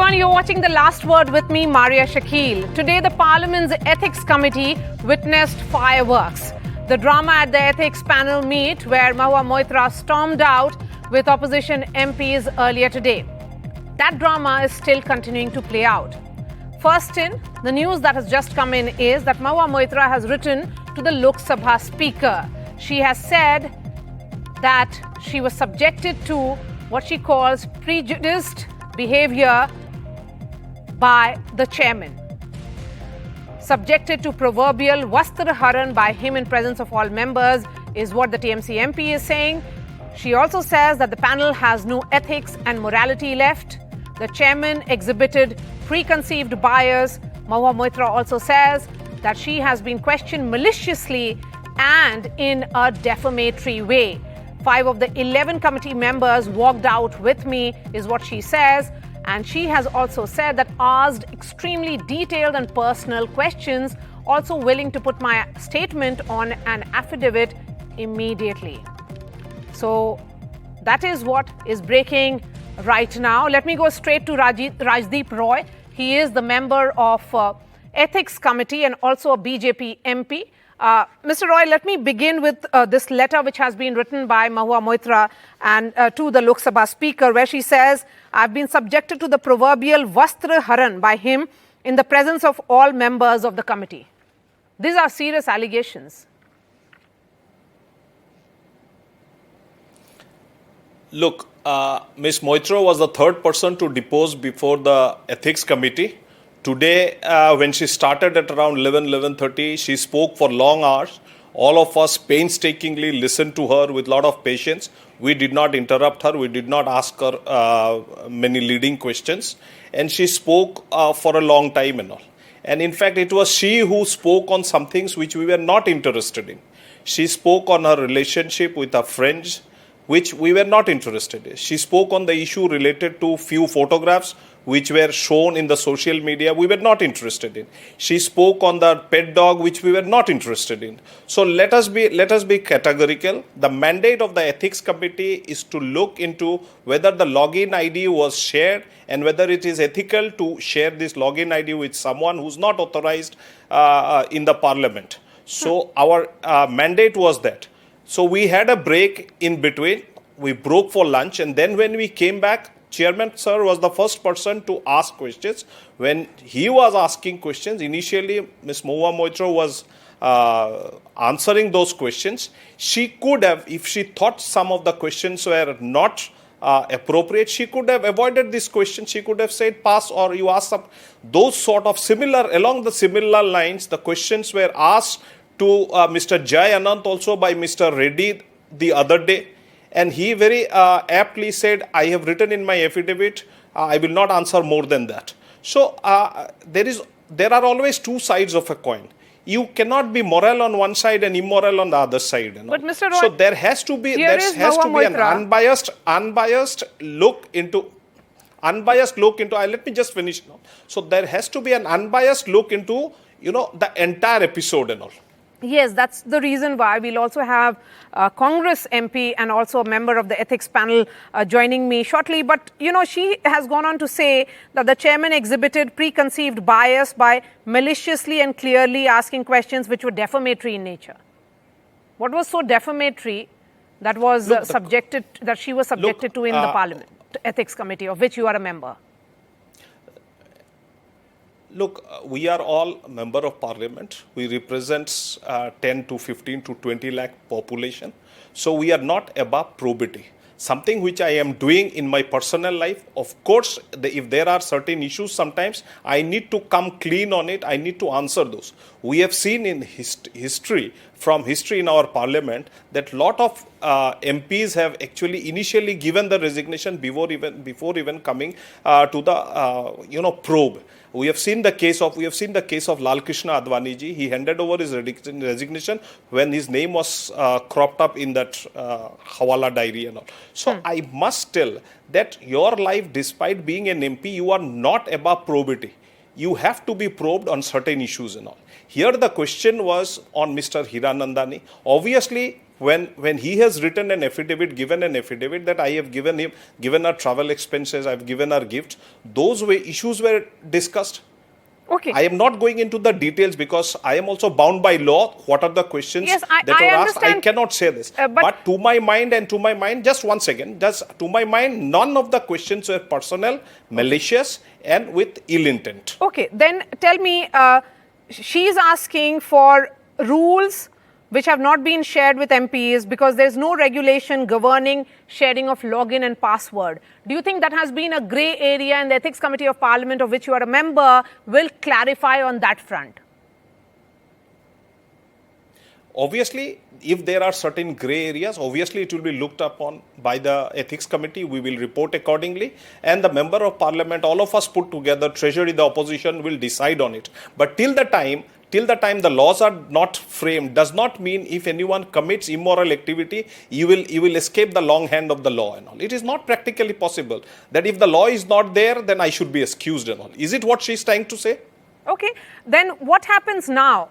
everyone, you're watching The Last Word with me, Marya Shakil. Today, the Parliament's Ethics Committee witnessed fireworks. The drama at the Ethics panel meet where Mahua Moitra stormed out with opposition MPs earlier today. That drama is still continuing to play out. First in, the news that has just come in is that Mahua Moitra has written to the Lok Sabha Speaker. She has said that she was subjected to what she calls prejudiced behavior by the chairman. Subjected to proverbial Vastra Haran by him in presence of all members is what the TMC MP is saying. She also says that the panel has no ethics and morality left. The chairman exhibited preconceived bias. Mahua Moitra also says that she has been questioned maliciously and in a defamatory way. 5 of the 11 committee members walked out with me, is what she says. And she has also said that asked extremely detailed and personal questions, also willing to put my statement on an affidavit immediately. So that is what is breaking right now. Let me go straight to Rajdeep Roy. He is the member of Ethics Committee and also a BJP MP. Mr. Roy, let me begin with this letter which has been written by Mahua Moitra and to the Lok Sabha Speaker, where she says, I've been subjected to the proverbial Vastra Haran by him in the presence of all members of the committee. These are serious allegations. Look, Ms. Moitra was the third person to depose before the Ethics Committee. Today, when she started at around 11:30, she spoke for long hours. All of us painstakingly listened to her with a lot of patience. We did not interrupt her. We did not ask her many leading questions. And she spoke for a long time and all. And in fact, it was she who spoke on some things which we were not interested in. She spoke on her relationship with her friends, which we were not interested in. She spoke on the issue related to few photographs which were shown in the social media, we were not interested in. She spoke on the pet dog, which we were not interested in. So let us be categorical. The mandate of the Ethics Committee is to look into whether the login ID was shared and whether it is ethical to share this login ID with someone who's not authorized in the Parliament. So our mandate was that. So we had a break in between. We broke for lunch, and then when we came back, Chairman sir was the first person to ask questions. When he was asking questions, initially Ms. Mahua Moitra was answering those questions. She could have, if she thought some of the questions were not appropriate, she could have avoided this question. She could have said pass, or you ask some. Those sort of similar, along the similar lines, the questions were asked to Mr. Jai Anant also by Mr. Reddy the other day. And he very aptly said, I have written in my affidavit, I will not answer more than that. So there are always two sides of a coin. You cannot be moral on one side and immoral on the other side. You know? But Mr. Roy, so there has to be an unbiased look into. Let me just finish now. So there has to be an unbiased look into the entire episode and all. Yes, that's the reason why we'll also have Congress MP and also a member of the ethics panel joining me shortly. But, she has gone on to say that the chairman exhibited preconceived bias by maliciously and clearly asking questions which were defamatory in nature. What was so defamatory that was she was subjected to in the Parliament Ethics Committee, of which you are a member? Look, we are all member of Parliament. We represent 10 to 15 to 20 lakh population. So we are not above probity. Something which I am doing in my personal life, of course, if there are certain issues, sometimes I need to come clean on it. I need to answer those. We have seen in history in our Parliament, that lot of MPs have actually initially given the resignation before even coming to the probe. We have seen the case of Lal Krishna Advani ji. He handed over his resignation when his name was cropped up in that Hawala diary and all. So I must tell that your life, despite being an MP, you are not above probity. You have to be probed on certain issues and all. Here the question was on Mr. Hiranandani. Obviously, when he has written an affidavit, given an affidavit that I have given her travel expenses, I've given her gifts, those issues were discussed. Okay. I am not going into the details because I am also bound by law. What are the questions Yes, that I are asked? understand. I cannot say this. But to my mind, just one second, to my mind, none of the questions were personal, malicious, and with ill intent. okay, then tell me, she's asking for rules which have not been shared with MPs because there's no regulation governing sharing of login and password. Do you think that has been a grey area and the Ethics Committee of Parliament, of which you are a member, will clarify on that front? Obviously, if there are certain grey areas, obviously it will be looked upon by the Ethics Committee. We will report accordingly. And the Member of Parliament, all of us put together, Treasury, the opposition, will decide on it. But till the time the laws are not framed, does not mean if anyone commits immoral activity, you will escape the long hand of the law and all. It is not practically possible that if the law is not there, then I should be excused and all. Is it what she is trying to say? Okay, then what happens now?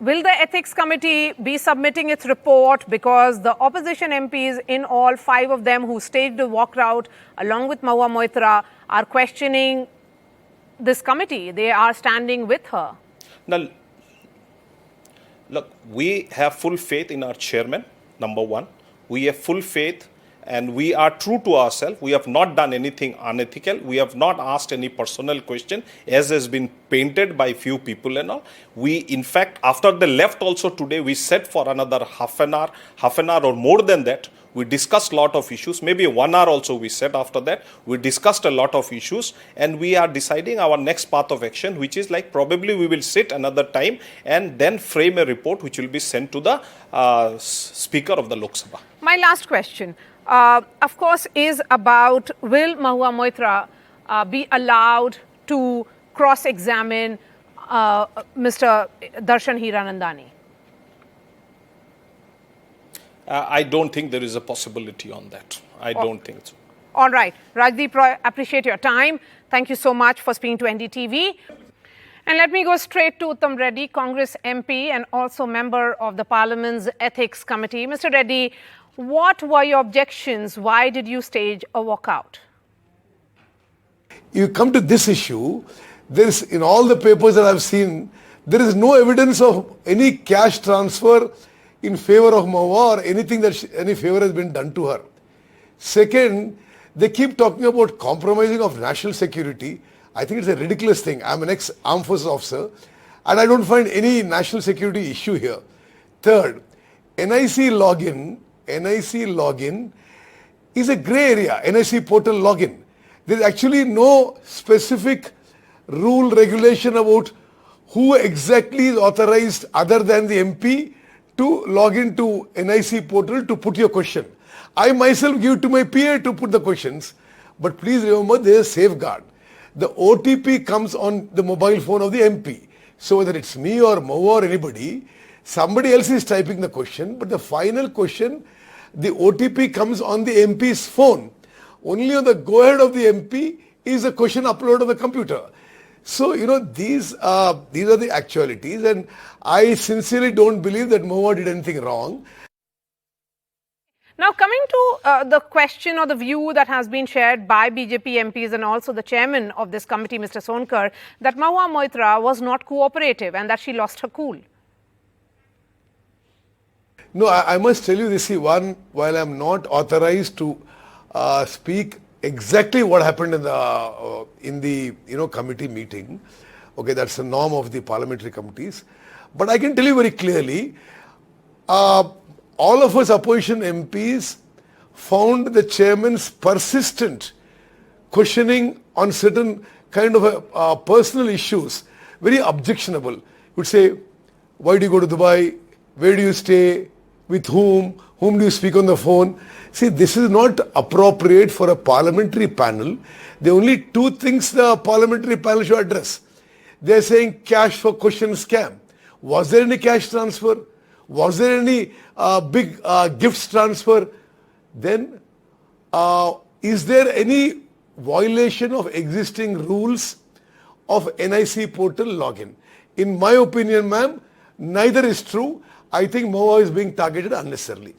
Will the Ethics Committee be submitting its report because the opposition MPs, in all 5 of them who staged a walkout along with Mahua Moitra, are questioning this committee? They are standing with her. Now, look, we have full faith in our chairman, number one. We have full faith and we are true to ourselves. We have not done anything unethical. We have not asked any personal question, as has been painted by few people and all. We, in fact, after they left also today, we sat for another half an hour or more than that. We discussed a lot of issues, maybe 1 hour also we sat after that. We discussed a lot of issues and we are deciding our next path of action, which is like probably we will sit another time and then frame a report which will be sent to the Speaker of the Lok Sabha. My last question, of course, is about will Mahua Moitra be allowed to cross-examine Mr. Darshan Hiranandani? I don't think there is a possibility on that. I don't think so. All right. Rajdeep Roy, appreciate your time. Thank you so much for speaking to NDTV. And let me go straight to Uttam Reddy, Congress MP and also member of the Parliament's Ethics Committee. Mr. Reddy, what were your objections? Why did you stage a walkout? You come to this issue, there is, in all the papers that I've seen, there is no evidence of any cash transfer in favor of Mahua or anything that any favor has been done to her. Second, they keep talking about compromising of national security. I think it's a ridiculous thing. I'm an ex-armed forces officer and I don't find any national security issue here. Third, NIC login is a grey area, NIC portal login. There's actually no specific rule regulation about who exactly is authorized other than the MP to log into NIC portal to put your question. I myself give to my PA to put the questions, but please remember there is a safeguard. The OTP comes on the mobile phone of the MP. So whether it's me or Mahua or anybody, somebody else is typing the question, but the final question, the OTP comes on the MP's phone. Only on the go-ahead of the MP is the question uploaded on the computer. So, these are the actualities and I sincerely don't believe that Mahua did anything wrong. Now, coming to the question or the view that has been shared by BJP MPs and also the chairman of this committee, Mr. Sonkar, that Mahua Moitra was not cooperative and that she lost her cool. No, I must tell you this, while I'm not authorized to speak exactly what happened in the committee meeting, okay, that's the norm of the parliamentary committees, but I can tell you very clearly, all of us opposition MPs found the chairman's persistent questioning on certain kind of personal issues very objectionable. You would say, why do you go to Dubai? Where do you stay? With whom? Whom do you speak on the phone? See, this is not appropriate for a parliamentary panel. There are only 2 things the parliamentary panel should address. They are saying cash for question scam. Was there any cash transfer? Was there any big gifts transfer? Then, is there any violation of existing rules of NIC portal login? In my opinion, ma'am, neither is true. I think Mahua is being targeted unnecessarily.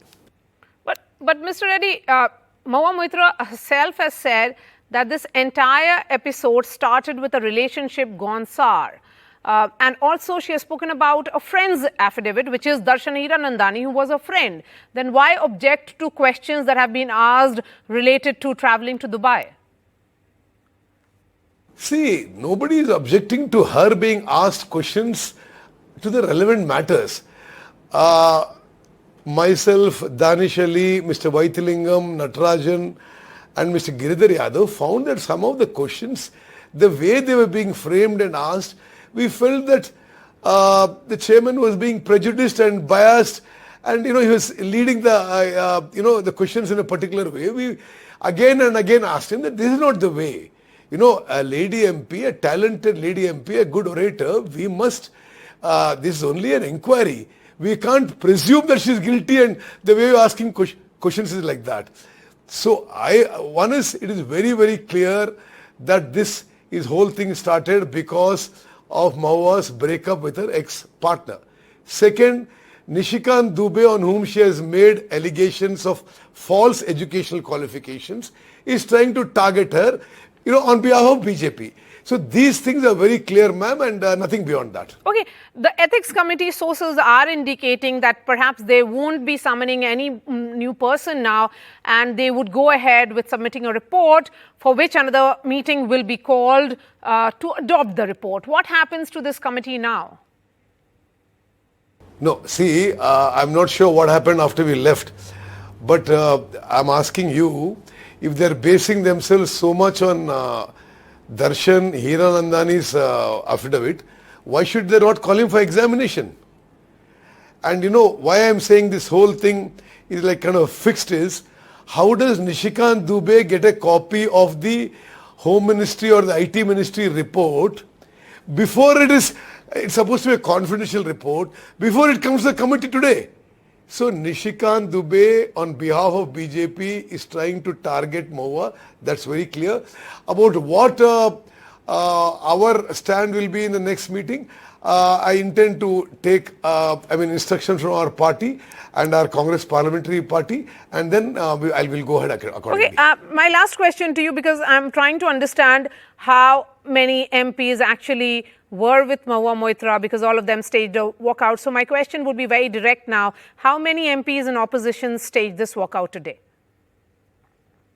But Mr. Reddy, Mahua Moitra herself has said that this entire episode started with a relationship gone sour. And also she has spoken about a friend's affidavit, which is Darshan Hiranandani, who was a friend. Then why object to questions that have been asked related to traveling to Dubai? See, nobody is objecting to her being asked questions to the relevant matters. Myself, Danish Ali, Mr. Vaithilingam, Natarajan and Mr. Giridhar Yadav found that some of the questions, the way they were being framed and asked, we felt that the chairman was being prejudiced and biased, and he was leading the the questions in a particular way. We again and again asked him that this is not the way. A lady MP, a talented lady MP, a good orator, we must, this is only an inquiry. We can't presume that she's guilty, and the way you're asking questions is like that. So it is very, very clear that this whole thing started because of Mahua's breakup with her ex-partner. Second, Nishikant Dubey, on whom she has made allegations of false educational qualifications, is trying to target her, on behalf of BJP. So these things are very clear, ma'am, and nothing beyond that. Okay, the ethics committee sources are indicating that perhaps they won't be summoning any new person now, and they would go ahead with submitting a report for which another meeting will be called to adopt the report. What happens to this committee now? No, see, I'm not sure what happened after we left, but I'm asking you, if they're basing themselves so much on Darshan Hiranandani's affidavit, why should they not call him for examination? And why I'm saying this whole thing is like kind of fixed is, how does Nishikant Dubey get a copy of the Home Ministry or the IT Ministry report before it's supposed to be a confidential report, before it comes to the committee today? So Nishikant Dubey on behalf of BJP is trying to target Mahua. That's very clear. About what our stand will be in the next meeting, I intend to take instructions from our party and our Congress Parliamentary Party, and then I will go ahead accordingly. Okay, my last question to you, because I'm trying to understand how many MPs actually were with Mahua Moitra, because all of them staged a walkout. So my question would be very direct now. How many MPs in opposition staged this walkout today?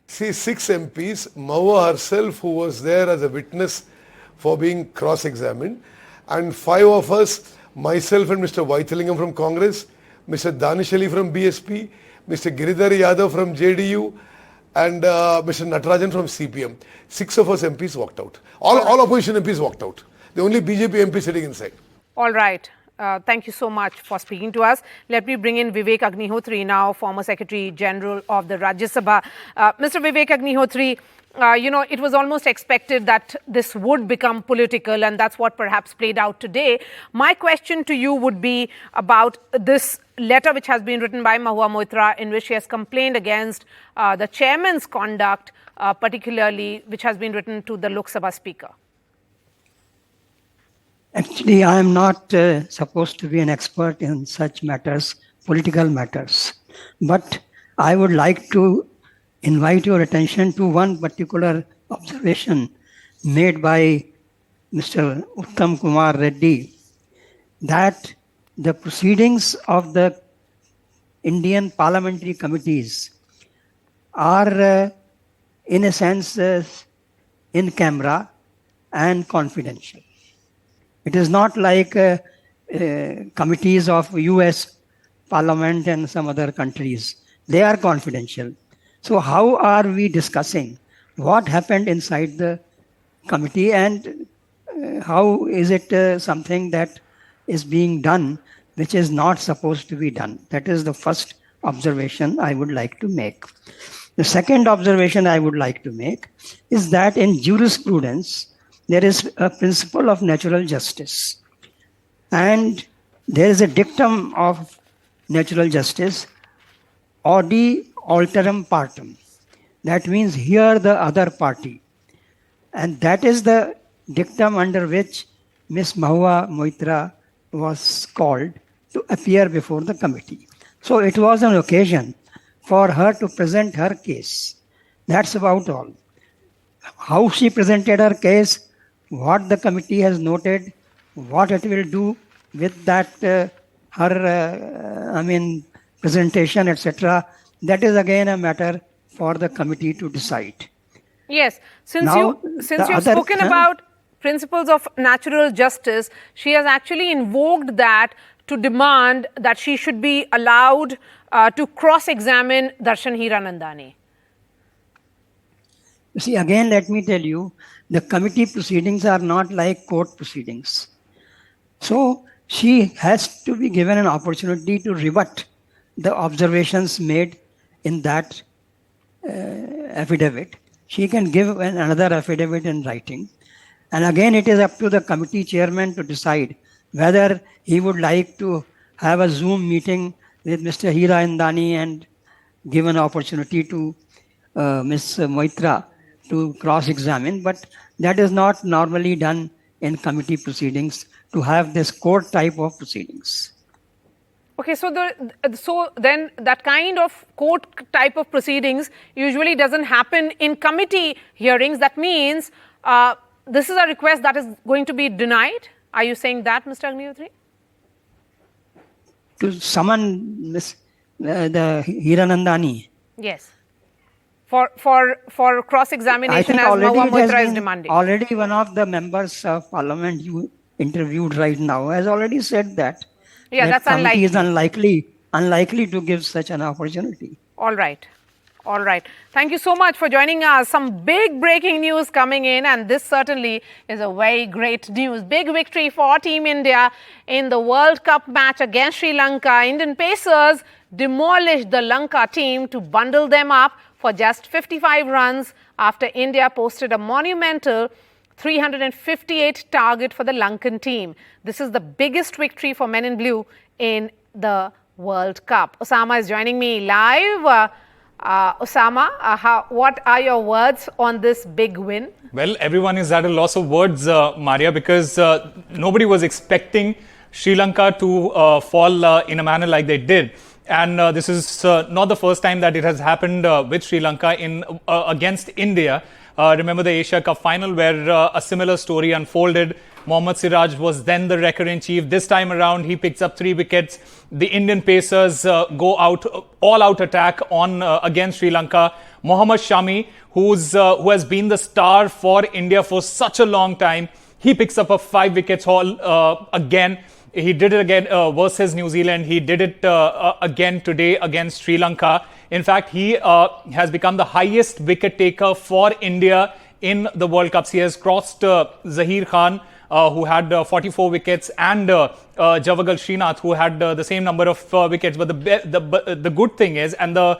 See, 6 MPs, Mahua herself, who was there as a witness for being cross-examined, and 5 of us, myself and Mr. Vaithilingam from Congress, Mr. Danish Ali from BSP, Mr. Giridhar Yadav from JDU, and Mr. Natarajan from CPM. 6 of us MPs walked out. All opposition MPs walked out. The only BJP MP sitting inside. All right. Thank you so much for speaking to us. Let me bring in Vivek Agnihotri now, former Secretary General of the Rajya Sabha. Mr. Vivek Agnihotri, it was almost expected that this would become political, and that's what perhaps played out today. My question to you would be about this letter which has been written by Mahua Moitra, in which she has complained against the chairman's conduct, particularly which has been written to the Lok Sabha Speaker. Actually, I am not supposed to be an expert in such matters, political matters. But I would like to invite your attention to one particular observation made by Mr. Uttam Kumar Reddy, that the proceedings of the Indian parliamentary committees are, in a sense, in camera and confidential. It is not like committees of US Parliament and some other countries. They are confidential. So how are we discussing what happened inside the committee, and how is it something that is being done which is not supposed to be done? That is the first observation I would like to make. The second observation I would like to make is that in jurisprudence, there is a principle of natural justice. And there is a dictum of natural justice, audi alterum partem. That means hear the other party. And that is the dictum under which Ms. Mahua Moitra was called to appear before the committee. So it was an occasion for her to present her case. That's about all. How she presented her case, what the committee has noted, what it will do with that presentation, etc. That is again a matter for the committee to decide. Yes, since Now, you've the spoken about principles of natural justice, she has actually invoked that to demand that she should be allowed to cross-examine Darshan Hiranandani. You see, again, let me tell you, the committee proceedings are not like court proceedings. So she has to be given an opportunity to rebut the observations made in that affidavit. She can give another affidavit in writing. And again, it is up to the committee chairman to decide whether he would like to have a Zoom meeting with Mr. Hiranandani and give an opportunity to Ms. Moitra to cross-examine. But that is not normally done in committee proceedings to have this court type of proceedings. Okay, so then that kind of court type of proceedings usually doesn't happen in committee hearings. That means this is a request that is going to be denied. Are you saying that, Mr. Agnihotri? To summon the Hiranandani. Yes. For cross-examination as Mahua Moitra is demanding. Already one of the members of parliament you interviewed right now has already said that. Yeah, that that's unlikely. Is unlikely to give such an opportunity. All right. All right. Thank you so much for joining us. Some big breaking news coming in, and this certainly is a very great news. Big victory for Team India in the World Cup match against Sri Lanka. Indian Pacers demolished the Lanka team to bundle them up for just 55 runs after India posted a monumental 358 target for the Lankan team. This is the biggest victory for Men in Blue in the World Cup. Osama is joining me live. Osama, what are your words on this big win? Well, everyone is at a loss of words, Marya, because nobody was expecting Sri Lanka to fall in a manner like they did. And this is not the first time that it has happened with Sri Lanka against India. Remember the Asia Cup final where a similar story unfolded. Mohammad Siraj was then the wrecker-in-chief. This time around, he picks up 3 wickets. The Indian Pacers go out, all-out attack on against Sri Lanka. Mohammad Shami, who has been the star for India for such a long time, he picks up a 5 wickets haul again. He did it again versus New Zealand. He did it again today against Sri Lanka. In fact, he has become the highest wicket taker for India in the World Cups. He has crossed Zahir Khan, who had 44 wickets, and Javagal Srinath, who had the same number of wickets. But the good thing is, and the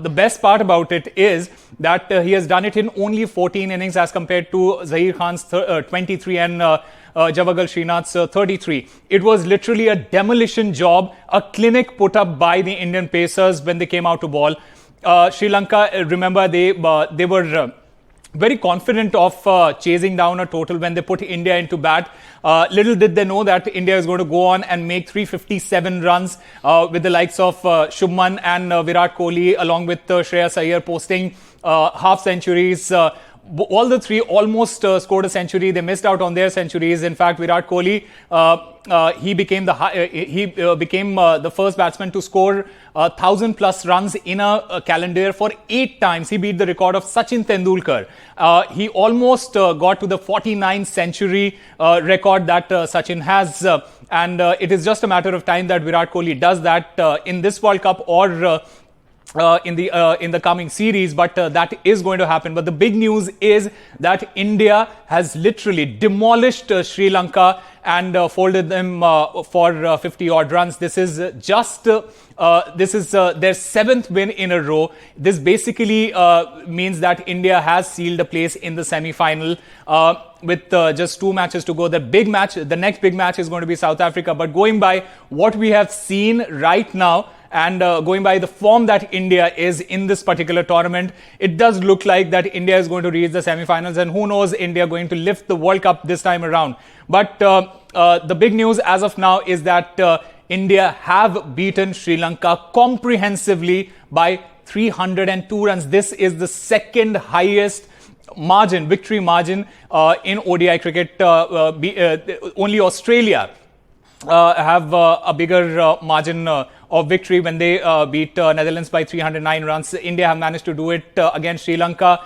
best part about it is that he has done it in only 14 innings as compared to Zahir Khan's 23 and Javagal Srinath's 33. It was literally a demolition job, a clinic put up by the Indian Pacers when they came out to ball. Sri Lanka, remember, they were very confident of chasing down a total when they put India into bat. Little did they know that India is going to go on and make 357 runs with the likes of Shubman and Virat Kohli, along with Shreyas Iyer posting half centuries. All the 3 almost scored a century. They missed out on their centuries. In fact, Virat Kohli, he became the first batsman to score 1,000+ runs in a calendar year for 8 times. He beat the record of Sachin Tendulkar. He almost got to the 49th century record that Sachin has. And it is just a matter of time that Virat Kohli does that in this World Cup or in the coming series, but that is going to happen. But the big news is that India has literally demolished Sri Lanka and folded them for 50 odd runs. This is just their 7th win in a row. This basically means that India has sealed a place in the semi-final with just 2 matches to go. The next big match is going to be South Africa. But going by what we have seen right now, and going by the form that India is in this particular tournament, it does look like that India is going to reach the semi-finals, and who knows, India going to lift the World Cup this time around. But the big news as of now is that India have beaten Sri Lanka comprehensively by 302 runs. This is the second highest victory margin in ODI cricket. Only Australia have a bigger margin of victory when they beat Netherlands by 309 runs. India have managed to do it against Sri Lanka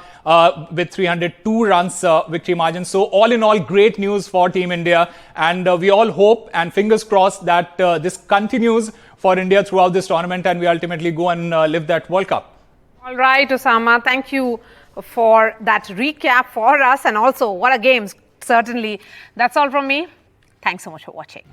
with 302 runs victory margin. So all in all, great news for Team India, and we all hope and fingers crossed that this continues for India throughout this tournament and we ultimately go and live that World Cup. All right, Osama, thank you for that recap for us, and also what a game, certainly. That's all from me. Thanks so much for watching.